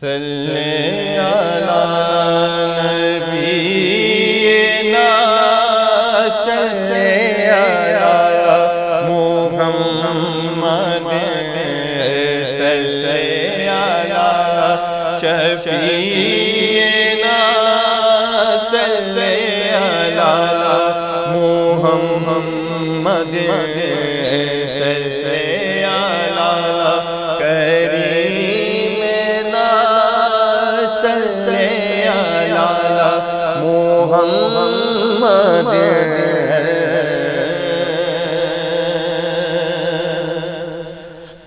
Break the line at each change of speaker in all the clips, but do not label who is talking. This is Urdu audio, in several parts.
صلی علی نبینا صلی علی محمد صلی علی شفیعنا صلی علی محمد محمد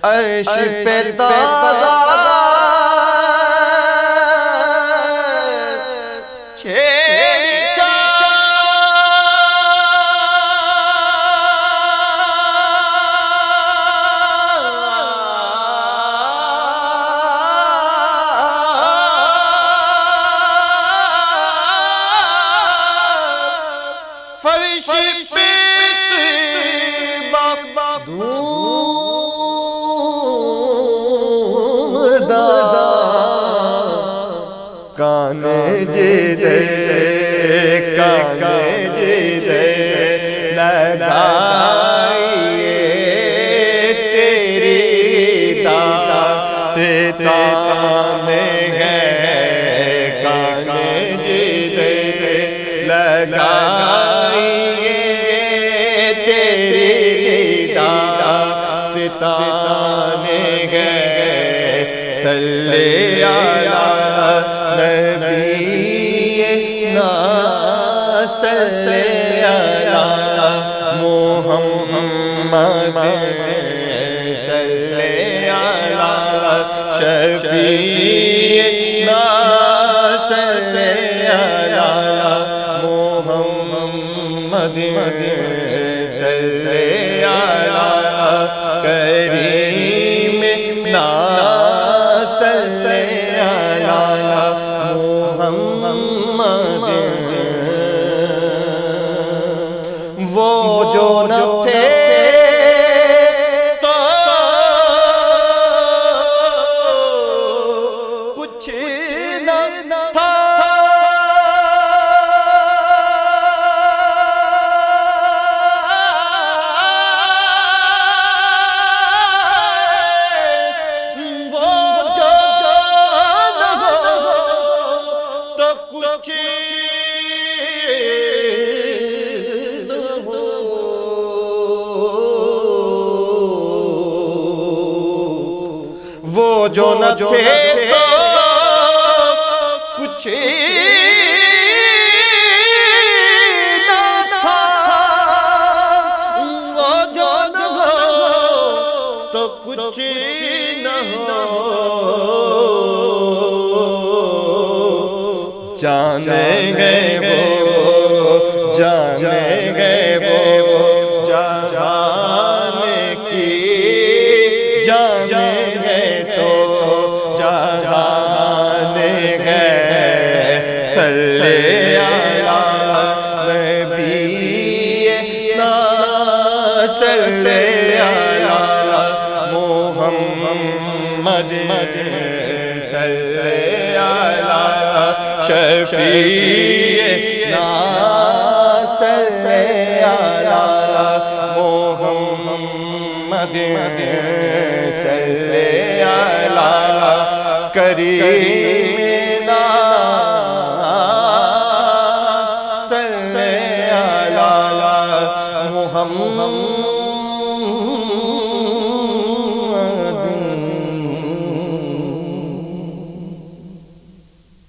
عرش پہ تازہ فرش پہ دوم دادا کانے جدے لگائیے تیری دادا ستانے ہیں کانے جدے لگائیے ستانے گئے صلی علی نبینا صلی علی محمد صلی علی شفیعنا صلی علی محمد صلی علی کریم نا صلی علی محمد وہ جو نہ تھے تو کچھ نہ تھا وہ جو نہ تھے تو کچھ نہ تھا وہ جو نہ ہو تو کچھ نہ ہو جانے گئے وہ جانے گئے وہ جانے کی جانے گئے تو جانے گئے صلی علی نبینا صلی علی محمد صلی علی شفیعنا صلی علی محمد صلی علی کریمنا صلی علی محمد